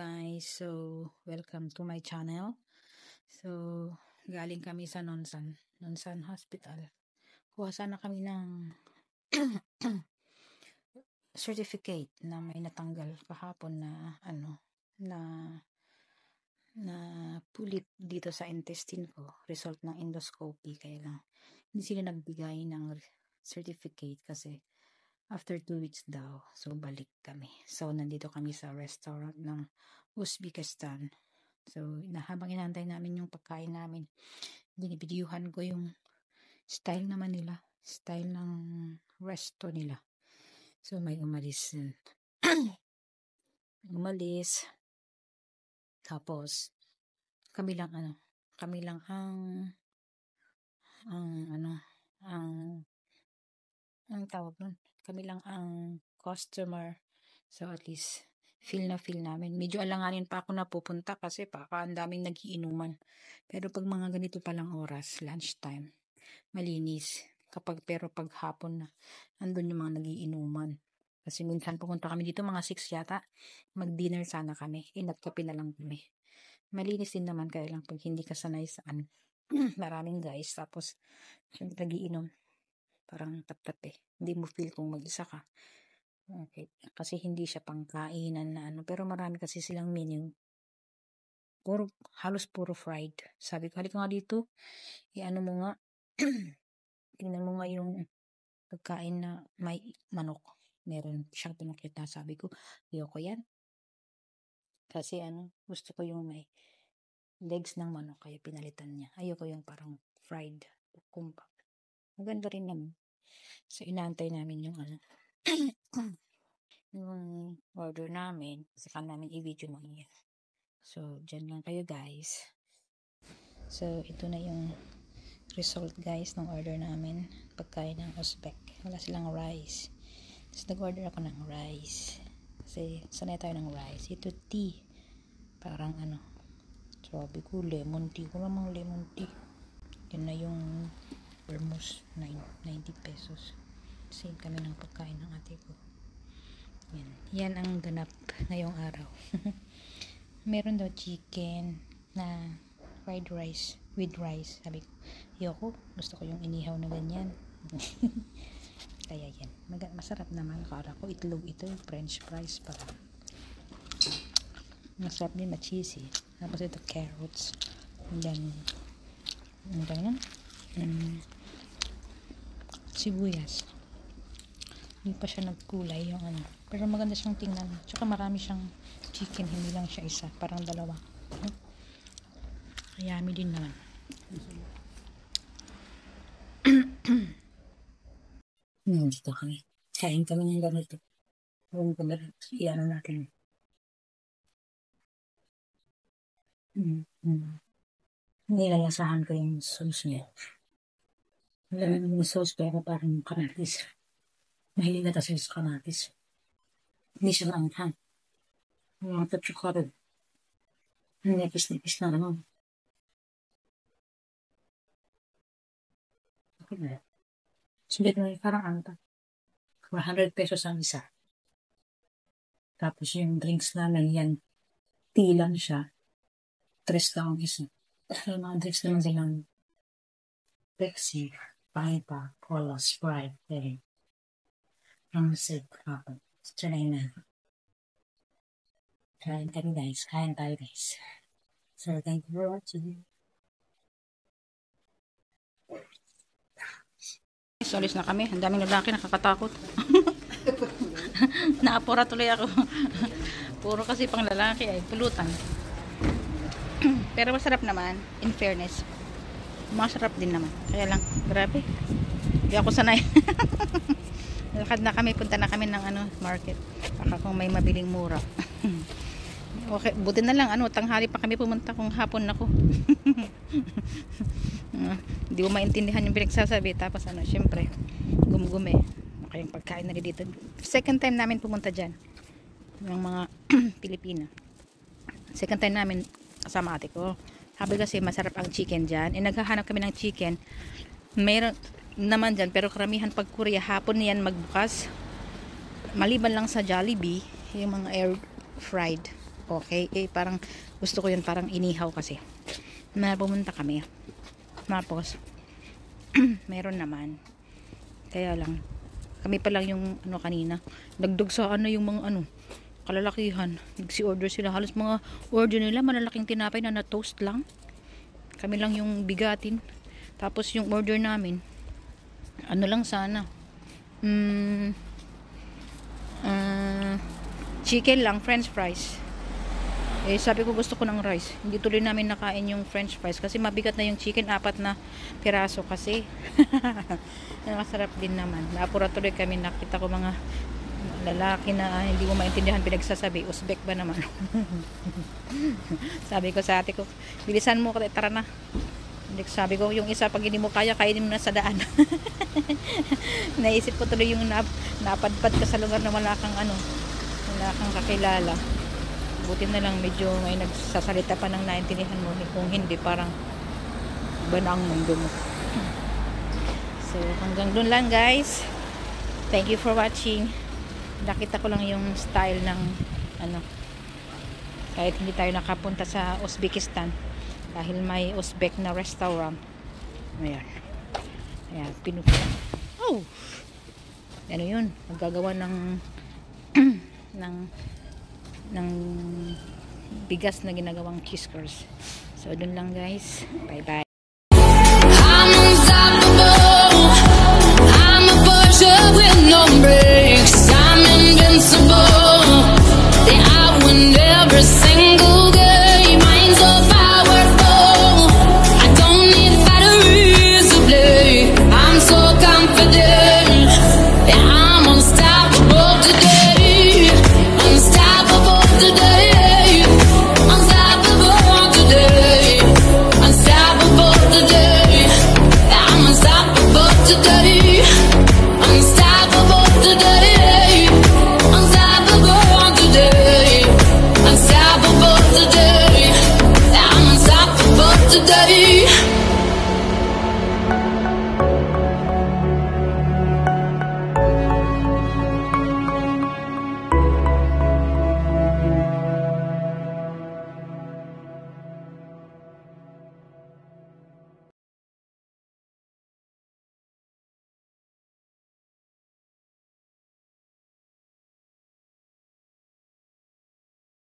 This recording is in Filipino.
guys, so welcome to my channel. So galing kami sa Nonsan Hospital. Kuha sana kami ng certificate na may natanggal kahapon na na pulip dito sa intestine ko, result ng endoscopy. Kaya lang hindi sila nagbigay ng certificate kasi after 2 weeks daw. So balik kami. So nandito kami sa restaurant ng Uzbekistan. So habang inantay namin yung pagkain namin, binibidyuhan ko yung style naman nila, style ng resto nila. So may umalis umalis, tapos kami lang ang tawag nun, kami lang ang customer. So at least feel namin. Medyo alanganin pa ako na pupunta kasi ang daming nagiinuman. Pero pag mga ganito palang oras, lunchtime, malinis. Pero pag hapon na, andun yung mga nagiinuman. Kasi minsan pupunta kami dito mga 6 yata, mag-dinner sana kami. Nagkape na lang kami. Malinis din naman, kaya lang pag hindi ka sanay sa maraming guys, tapos syempre nagiinom, parang tap-tap hindi mo feel kung mag-isa ka. Okay. Kasi hindi siya pangkainan na pero marami kasi silang menu. Halos puro fried. Sabi ko, halika nga dito, mo nga, tingnan mo nga yung pagkain na may manok. Meron siyang pinakita. Sabi ko, ayoko yan. Kasi gusto ko yung may legs ng manok, kaya pinalitan niya. Ayoko yung parang fried kumpa. Maganda rin naman. So, inaantay namin yung yung order namin. Saka namin i-video namin yan. So, dyan lang kayo guys. So, ito na yung result guys ng order namin. Pagkain ng Uzbek. Wala silang rice. Tapos nag-order ako ng rice. Kasi sanay tayo ng rice. Ito tea. Parang sabi ko lemon tea. Kung namang lemon tea. Yan na yung almost 90 pesos. Save kami ng pagkain ng ate ko. Yan ang ganap ngayong araw. Meron daw chicken na fried rice with rice. Sabi ko, ayoko. Gusto ko yung inihaw na ganyan. Kaya yan. Masarap naman. Kara ko itlog ito. French fries para. Masarap din, ma-cheesy. Tapos ito carrots. And then sibuyas. Hindi pa siya nagkulay yung pero maganda siyang tingnan. Tsaka marami siyang chicken, hindi lang siya isa, parang dalawa. Yummy din naman. Dito kami. Kain kami ng ganito. Iyan natin. Nilalasahan ko yung sauce niya. Wala naman yung sauce, pero parang kamatis. Mahilig na tayo sa kamatis. Hindi siya maanghan. Mga tatsuk rin. Nipis-nipis na naman. Okay na. Sulit na parang 400 pesos ang isa. Tapos yung drinks namin yan, tea lang siya. 3 lang ang isa. So, mga drinks naman silang Pepsi, Fanta, Cola, Sprite, Ramsey, Kapag. Try na. Kain kami guys. Kain tayo guys. So, thank you for watching. Solis na kami. Ang daming lalaki, nakakatakot. Naapura tuloy ako. Puro kasi pang lalaki ay pulutan. Pero masarap naman, in fairness. Masarap din naman. Kaya lang, grabe. Hindi ako sanay. Lakad na kami, punta na kami ng market. Baka kung may mabiling mura. Okay, buti na lang tanghali pa kami pumunta kung hapon ako. Hindi ko maintindihan yung pinagsasabi. Tapos syempre, gumgume. Yung pagkain na dito. Second time namin pumunta dyan. Yung mga Pilipina. Second time namin kasama ate ko. Sabi kasi masarap ang chicken dyan. Naghahanap kami ng chicken. Mayroon naman dyan, pero karamihan pag Korea, hapon yan magbukas. Maliban lang sa Jollibee, yung mga air fried okay. Parang gusto ko yun, parang inihaw kasi. Pumunta kami. Tapos, meron naman. Kaya lang, kami pa lang yung kanina. Dagdag sa yung mga kalalakihan. Nagsi-order sila. Halos mga order nila, malalaking tinapay na na-toast lang. Kami lang yung bigatin. Tapos yung order namin, lang sana. Chicken lang, french fries. Sabi ko gusto ko ng rice. Hindi tuloy namin nakain yung french fries kasi mabigat na yung chicken, 4 na piraso kasi. Masarap din naman. Naapura tuloy kami, nakita ko mga lalaki na hindi ko maintindihan pinagsasabi. Uzbek ba naman? Sabi ko sa ate ko, bilisan mo, tara na. Sabi ko, yung isa pag hindi mo kaya, kainin mo na sa daan. Naisip ko tuloy yung napadpad ka sa lugar na wala kang kakilala. Buti na lang medyo may nagsasalita pa ng naintindihan mo. Kung hindi, parang iba na ang mundo mo. So, hanggang doon lang guys. Thank you for watching. Nakita ko lang yung style ng kahit hindi tayo nakapunta sa Uzbekistan dahil may Uzbek na restaurant. Ayan. Ayan, oh! Ano yun? Naggagawa ng ng bigas na ginagawang cheese curls. So, dun lang guys. Bye bye.